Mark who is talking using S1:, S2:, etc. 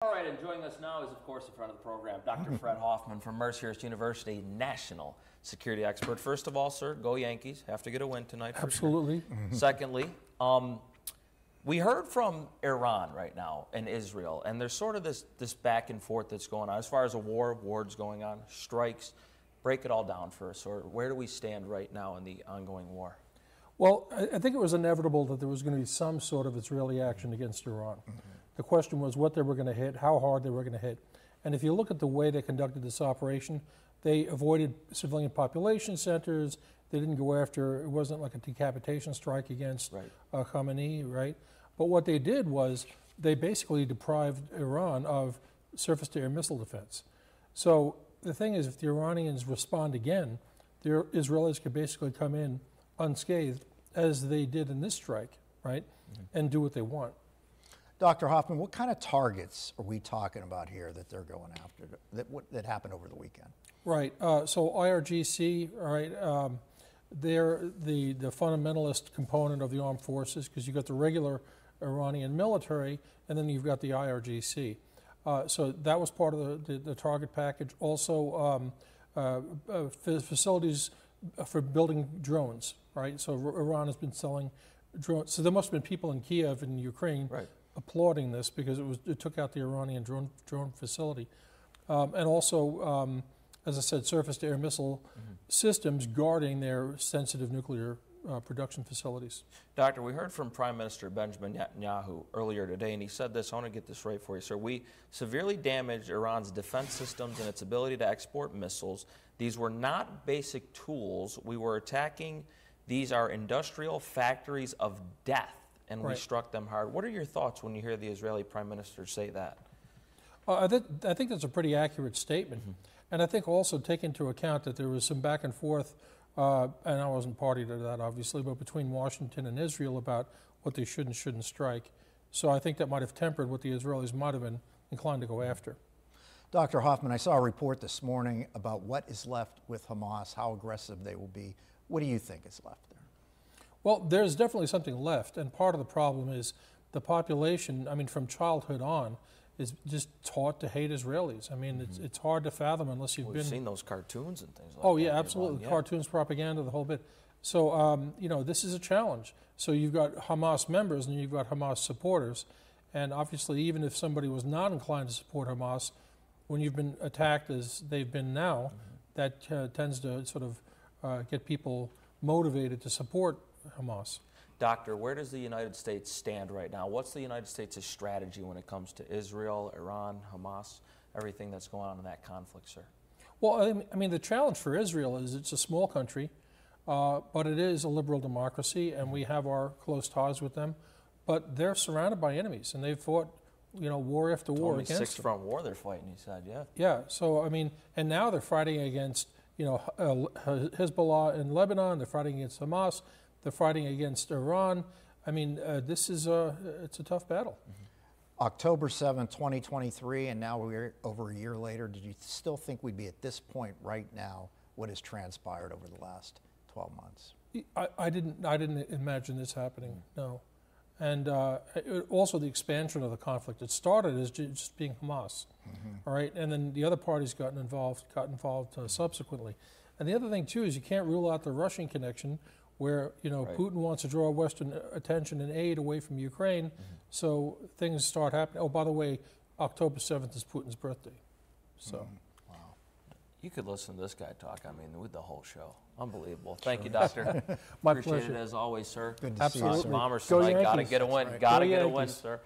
S1: All right, and joining us now is, of course, in front of the program, Dr. Fred Hoffman from Mercyhurst University, national security expert. First of all, sir, go Yankees. Have to get a win tonight.
S2: Absolutely.
S1: Sure. Secondly, we heard from Iran right now and Israel, and there's sort of this back and forth that's going on as far as a war of words going on, strikes. Break it all down for us, or where do we stand right now in the ongoing war?
S2: Well, I think it was inevitable that there was going to be some sort of Israeli action against Iran. The question was what they were going to hit, how hard they were going to hit. And if you look at the way they conducted this operation, they avoided civilian population centers. They didn't go after, it wasn't like a decapitation strike against Khamenei, right? But what they did was they basically deprived Iran of surface-to-air missile defense. So the thing is, if the Iranians respond again, the Israelis could basically come in unscathed, as they did in this strike, right, and do what they want.
S3: Dr. Hoffman, what kind of targets are we talking about here that they're going after that happened over the weekend?
S2: Right. So IRGC, all right, they're the fundamentalist component of the armed forces, because you've got the regular Iranian military, and then you've got the IRGC. So that was part of the target package. Also, facilities for building drones, right? So Iran has been selling drones. So there must have been people in Kiev in Ukraine applauding this, because it took out the Iranian drone facility. And also, as I said, surface-to-air missile systems guarding their sensitive nuclear production facilities.
S1: Doctor, we heard from Prime Minister Benjamin Netanyahu earlier today, and he said this, I want to get this right for you, sir. We severely damaged Iran's defense systems and its ability to export missiles. These were not basic tools. We were attacking, these are industrial factories of death, and we struck them hard. What are your thoughts when you hear the Israeli Prime Minister say that?
S2: I think that's a pretty accurate statement. And I think also take into account that there was some back and forth, and I wasn't party to that, obviously, but between Washington and Israel about what they should and shouldn't strike. So I think that might have tempered what the Israelis might have been inclined to go after.
S3: Dr. Hoffman, I saw a report this morning about what is left with Hamas, how aggressive they will be. What do you think is left there?
S2: Well, there's definitely something left, and part of the problem is the population, I mean, from childhood on, is just taught to hate Israelis. I mean, it's hard to fathom unless you've been...
S1: seen those cartoons and things like that.
S2: Oh, yeah, absolutely. Cartoons, propaganda, the whole bit. So, you know, this is a challenge. So you've got Hamas members and you've got Hamas supporters. And obviously, even if somebody was not inclined to support Hamas, when you've been attacked as they've been now, that tends to sort of get people motivated to support Hamas.
S1: Doctor, where does the United States stand right now? What's the United States' strategy when it comes to Israel, Iran, Hamas, everything that's going on in that conflict, sir?
S2: Well, I mean, the challenge for Israel is it's a small country, but it is a liberal democracy, and we have our close ties with them. But they're surrounded by enemies, and they've fought, you know, war after war against them.
S1: Six-front war they're fighting, he said, yeah.
S2: Yeah, so, I mean, and now they're fighting against, you know, Hezbollah in Lebanon, they're fighting against Hamas, they're fighting against Iran. I mean, this is it's a tough battle.
S3: October 7th, 2023, and now we're over a year later. Did you still think we'd be at this point right now, what has transpired over the last 12 months?
S2: I didn't imagine this happening, no. And also the expansion of the conflict. It started as just being Hamas, all right? And then the other parties got involved subsequently. And the other thing, too, is you can't rule out the Russian connection, where, you know, Putin wants to draw Western attention and aid away from Ukraine, so things start happening. Oh, by the way, October 7th is Putin's birthday, so.
S1: Wow. You could listen to this guy talk, I mean, with the whole show. Unbelievable. Thank you, Doctor.
S2: My
S1: Appreciate
S2: pleasure.
S1: it as always, sir.
S3: Good to see you, sir.
S1: Bombers tonight, got to get a win. Got to get a win, sir.